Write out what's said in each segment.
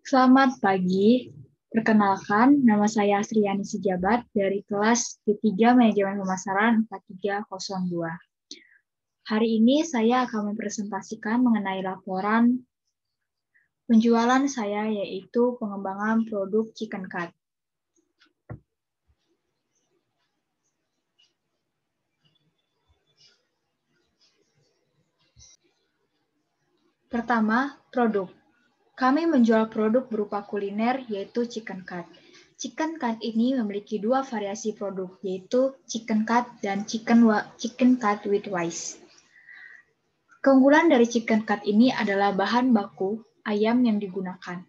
Selamat pagi. Perkenalkan, nama saya Asriani Sejabat dari kelas D3 Manajemen Pemasaran 4302. Hari ini saya akan mempresentasikan mengenai laporan penjualan saya, yaitu pengembangan produk Chicken Cut. Pertama, produk. Kami menjual produk berupa kuliner, yaitu Chicken Cut. Chicken Cut ini memiliki dua variasi produk, yaitu Chicken Cut dan Chicken Cut with Rice. Keunggulan dari Chicken Cut ini adalah bahan baku ayam yang digunakan.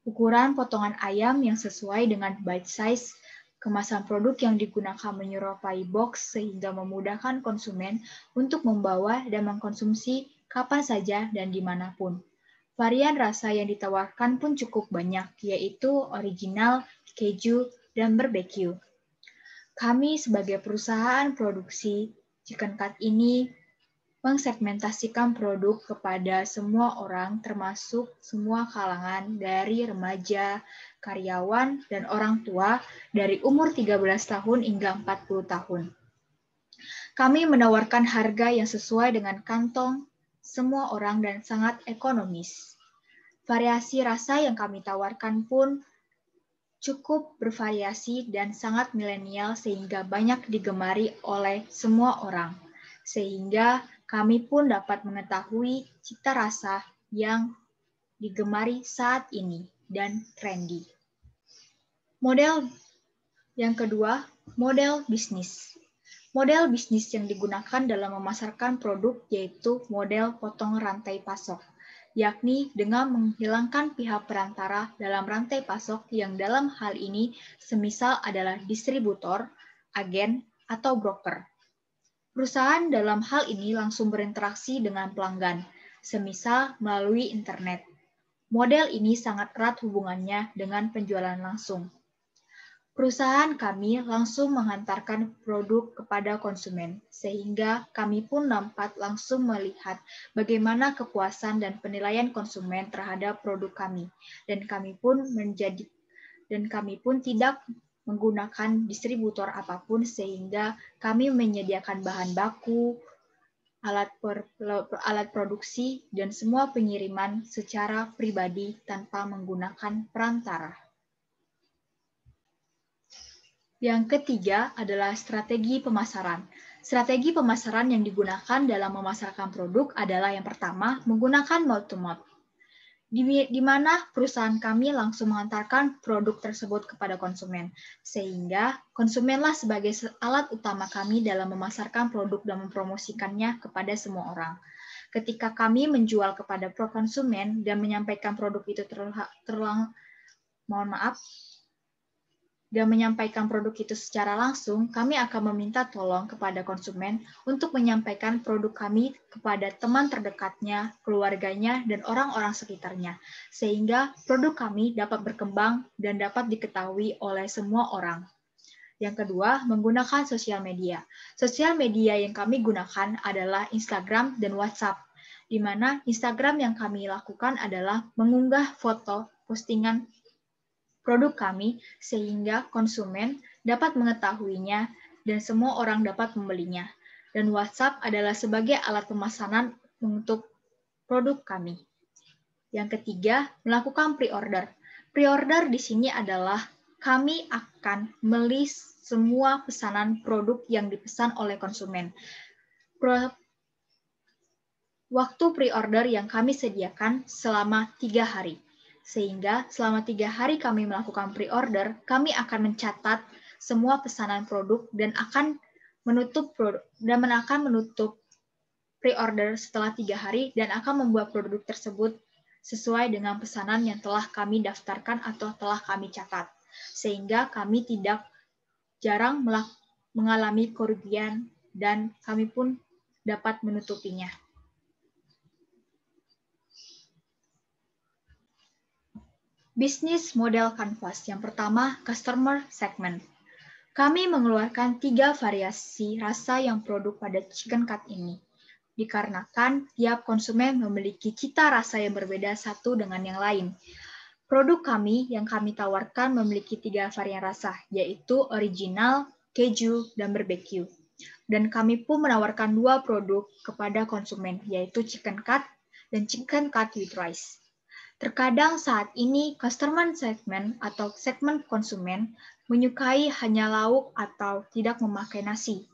Ukuran potongan ayam yang sesuai dengan bite size, kemasan produk yang digunakan menyerupai box sehingga memudahkan konsumen untuk membawa dan mengkonsumsi kapan saja dan dimanapun. Varian rasa yang ditawarkan pun cukup banyak, yaitu original, keju, dan barbecue. Kami sebagai perusahaan produksi Chicken Cut ini mengsegmentasikan produk kepada semua orang, termasuk semua kalangan dari remaja, karyawan, dan orang tua dari umur 13 tahun hingga 40 tahun. Kami menawarkan harga yang sesuai dengan kantong semua orang dan sangat ekonomis. Variasi rasa yang kami tawarkan pun cukup bervariasi dan sangat milenial sehingga banyak digemari oleh semua orang. Sehingga kami pun dapat mengetahui cita rasa yang digemari saat ini dan trendy. Model yang kedua, model bisnis. Model bisnis yang digunakan dalam memasarkan produk yaitu model potong rantai pasok, yakni dengan menghilangkan pihak perantara dalam rantai pasok yang dalam hal ini semisal adalah distributor, agen, atau broker. Perusahaan dalam hal ini langsung berinteraksi dengan pelanggan, semisal melalui internet. Model ini sangat erat hubungannya dengan penjualan langsung. Perusahaan kami langsung menghantarkan produk kepada konsumen, sehingga kami pun dapat langsung melihat bagaimana kepuasan dan penilaian konsumen terhadap produk kami, dan kami pun tidak menggunakan distributor apapun, sehingga kami menyediakan bahan baku, alat produksi, dan semua pengiriman secara pribadi tanpa menggunakan perantara. Yang ketiga adalah strategi pemasaran. Strategi pemasaran yang digunakan dalam memasarkan produk adalah yang pertama, menggunakan mouth-to-mouth, di mana perusahaan kami langsung mengantarkan produk tersebut kepada konsumen, sehingga konsumenlah sebagai alat utama kami dalam memasarkan produk dan mempromosikannya kepada semua orang. Ketika kami menjual kepada konsumen dan menyampaikan produk itu menyampaikan produk itu secara langsung, kami akan meminta tolong kepada konsumen untuk menyampaikan produk kami kepada teman terdekatnya, keluarganya, dan orang-orang sekitarnya, sehingga produk kami dapat berkembang dan dapat diketahui oleh semua orang. Yang kedua, menggunakan sosial media. Sosial media yang kami gunakan adalah Instagram dan WhatsApp, di mana Instagram yang kami lakukan adalah mengunggah foto postingan produk kami sehingga konsumen dapat mengetahuinya dan semua orang dapat membelinya. Dan WhatsApp adalah sebagai alat pemesanan untuk produk kami. Yang ketiga, melakukan pre-order. Pre-order di sini adalah kami akan melis semua pesanan produk yang dipesan oleh konsumen. Waktu pre-order yang kami sediakan selama 3 hari. Sehingga selama 3 hari kami melakukan pre-order, kami akan mencatat semua pesanan produk dan akan menutup pre-order setelah 3 hari dan akan membuat produk tersebut sesuai dengan pesanan yang telah kami daftarkan atau telah kami catat. Sehingga kami tidak jarang mengalami kerugian dan kami pun dapat menutupinya. Bisnis model Canvas. Yang pertama, customer segment. Kami mengeluarkan 3 variasi rasa yang produk pada Chicken Cut ini. Dikarenakan tiap konsumen memiliki cita rasa yang berbeda satu dengan yang lain. Produk kami yang kami tawarkan memiliki 3 varian rasa, yaitu original, keju, dan barbecue. Dan kami pun menawarkan 2 produk kepada konsumen, yaitu chicken cut dan chicken cut with rice. Terkadang saat ini customer segment atau segmen konsumen menyukai hanya lauk atau tidak memakai nasi.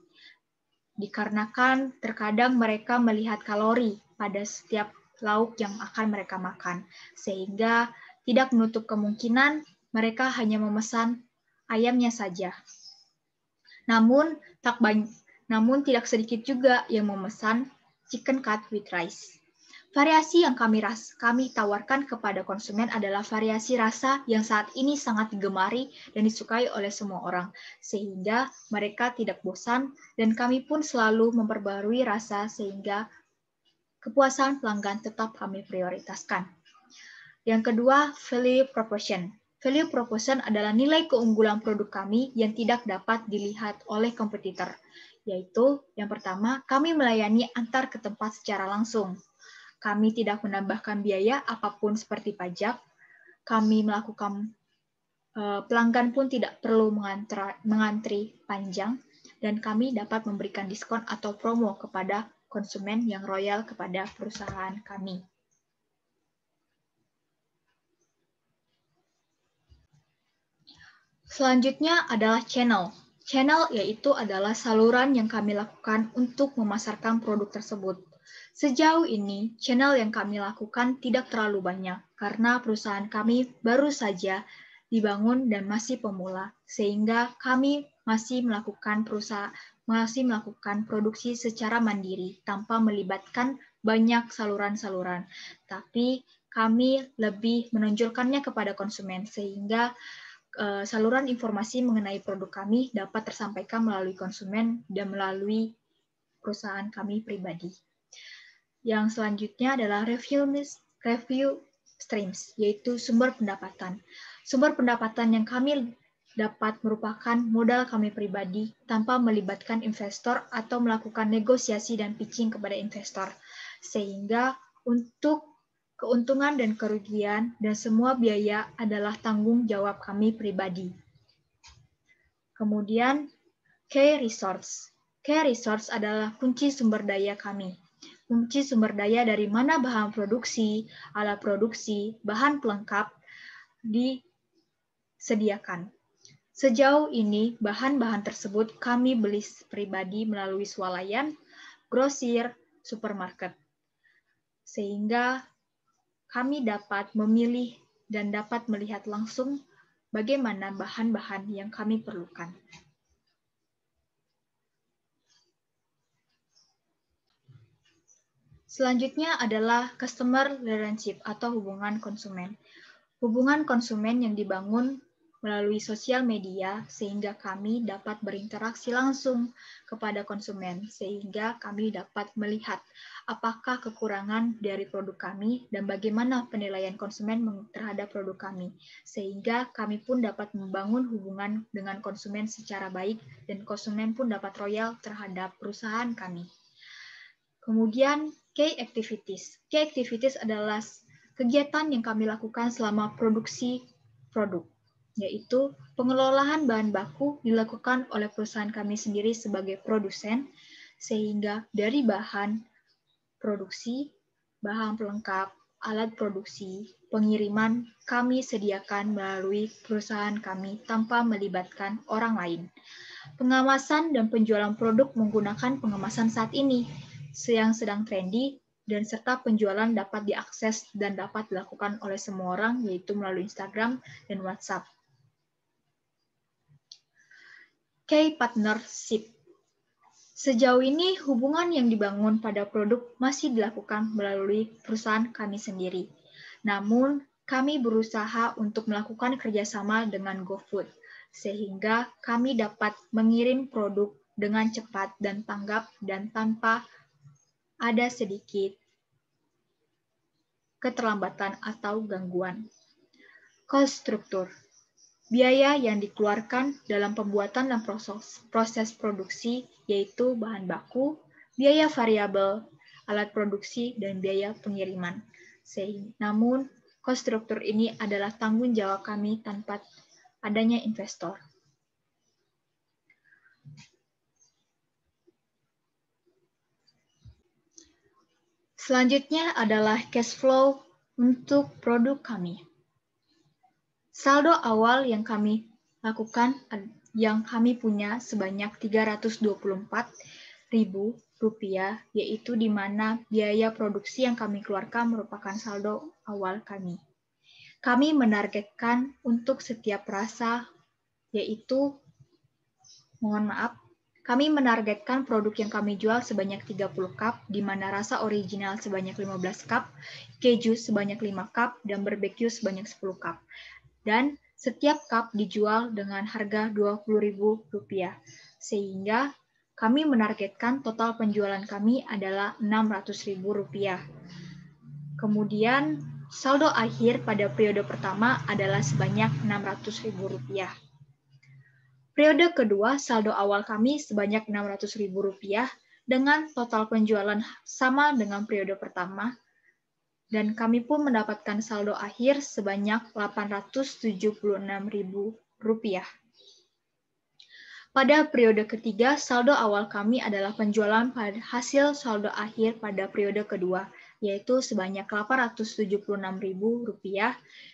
Dikarenakan terkadang mereka melihat kalori pada setiap lauk yang akan mereka makan, sehingga tidak menutup kemungkinan mereka hanya memesan ayamnya saja. Namun tidak sedikit juga yang memesan chicken cut with rice. Variasi yang kami tawarkan kepada konsumen adalah variasi rasa yang saat ini sangat digemari dan disukai oleh semua orang, sehingga mereka tidak bosan dan kami pun selalu memperbarui rasa sehingga kepuasan pelanggan tetap kami prioritaskan. Yang kedua, value proposition. Value proposition adalah nilai keunggulan produk kami yang tidak dapat dilihat oleh kompetitor, yaitu yang pertama, kami melayani antar ke tempat secara langsung. Kami tidak menambahkan biaya apapun seperti pajak. Kami melakukan pelanggan pun tidak perlu mengantri panjang, dan kami dapat memberikan diskon atau promo kepada konsumen yang loyal kepada perusahaan kami. Selanjutnya adalah channel. Channel yaitu adalah saluran yang kami lakukan untuk memasarkan produk tersebut. Sejauh ini, channel yang kami lakukan tidak terlalu banyak karena perusahaan kami baru saja dibangun dan masih pemula, sehingga kami masih melakukan produksi secara mandiri tanpa melibatkan banyak saluran-saluran. Tapi kami lebih menonjolkannya kepada konsumen sehingga saluran informasi mengenai produk kami dapat tersampaikan melalui konsumen dan melalui perusahaan kami pribadi. Yang selanjutnya adalah review streams, yaitu sumber pendapatan. Sumber pendapatan yang kami dapat merupakan modal kami pribadi tanpa melibatkan investor atau melakukan negosiasi dan pitching kepada investor. Sehingga untuk keuntungan dan kerugian dan semua biaya adalah tanggung jawab kami pribadi. Kemudian, key resource. Key resource adalah kunci sumber daya kami. Kunci sumber daya dari mana bahan produksi, alat produksi, bahan pelengkap disediakan. Sejauh ini, bahan-bahan tersebut kami beli pribadi melalui swalayan, grosir, supermarket. Sehingga kami dapat memilih dan dapat melihat langsung bagaimana bahan-bahan yang kami perlukan. Selanjutnya adalah customer relationship atau hubungan konsumen. Hubungan konsumen yang dibangun melalui sosial media sehingga kami dapat berinteraksi langsung kepada konsumen, sehingga kami dapat melihat apakah kekurangan dari produk kami dan bagaimana penilaian konsumen terhadap produk kami, sehingga kami pun dapat membangun hubungan dengan konsumen secara baik dan konsumen pun dapat loyal terhadap perusahaan kami. Kemudian, key activities. Key activities adalah kegiatan yang kami lakukan selama produksi produk, yaitu pengelolaan bahan baku dilakukan oleh perusahaan kami sendiri sebagai produsen, sehingga dari bahan produksi, bahan pelengkap, alat produksi, pengiriman kami sediakan melalui perusahaan kami tanpa melibatkan orang lain. Pengawasan dan penjualan produk menggunakan pengemasan saat ini yang sedang trendy, dan serta penjualan dapat diakses dan dapat dilakukan oleh semua orang, yaitu melalui Instagram dan WhatsApp. Key partnership. Sejauh ini, hubungan yang dibangun pada produk masih dilakukan melalui perusahaan kami sendiri. Namun, kami berusaha untuk melakukan kerjasama dengan GoFood, sehingga kami dapat mengirim produk dengan cepat dan tanggap dan tanpa ada sedikit keterlambatan atau gangguan. Cost struktur. Biaya yang dikeluarkan dalam pembuatan dan proses produksi, yaitu bahan baku, biaya variabel, alat produksi, dan biaya pengiriman. Namun, Cost struktur ini adalah tanggung jawab kami tanpa adanya investor. Selanjutnya adalah cash flow untuk produk kami. Saldo awal yang kami lakukan yang kami punya sebanyak Rp324.000, yaitu di mana biaya produksi yang kami keluarkan merupakan saldo awal kami. Kami menargetkan untuk setiap rasa, yaitu, kami menargetkan produk yang kami jual sebanyak 30 cup, di mana rasa original sebanyak 15 cup, keju sebanyak 5 cup, dan barbecue sebanyak 10 cup. Dan setiap cup dijual dengan harga Rp20.000, sehingga kami menargetkan total penjualan kami adalah Rp600.000. Kemudian, saldo akhir pada periode pertama adalah sebanyak Rp600.000. Periode kedua, saldo awal kami sebanyak Rp600.000 dengan total penjualan sama dengan periode pertama, dan kami pun mendapatkan saldo akhir sebanyak Rp876.000. Pada periode ketiga, saldo awal kami adalah penjualan pada hasil saldo akhir pada periode kedua, yaitu sebanyak Rp876.000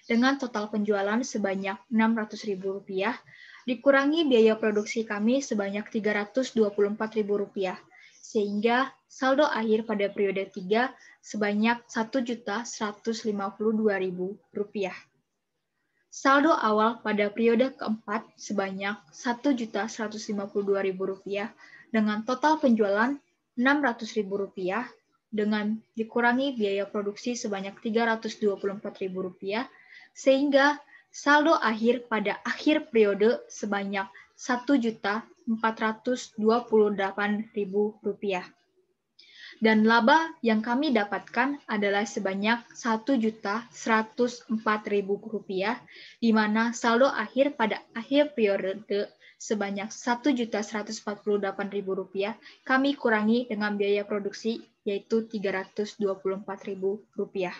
dengan total penjualan sebanyak Rp600.000, dikurangi biaya produksi kami sebanyak Rp324.000, sehingga saldo akhir pada periode 3 sebanyak Rp1.152.000. Saldo awal pada periode keempat sebanyak Rp1.152.000 dengan total penjualan Rp600.000 dengan dikurangi biaya produksi sebanyak Rp324.000, sehingga saldo akhir pada akhir periode sebanyak Rp1.428.000. Dan laba yang kami dapatkan adalah sebanyak Rp1.104.000, di mana saldo akhir pada akhir periode sebanyak Rp1.148.000 kami kurangi dengan biaya produksi, yaitu Rp324.000.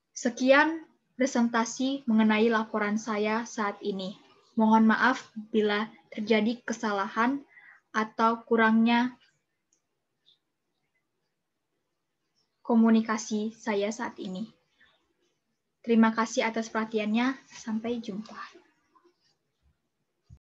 Sekian presentasi mengenai laporan saya saat ini. Mohon maaf bila terjadi kesalahan atau kurangnya komunikasi saya saat ini. Terima kasih atas perhatiannya. Sampai jumpa.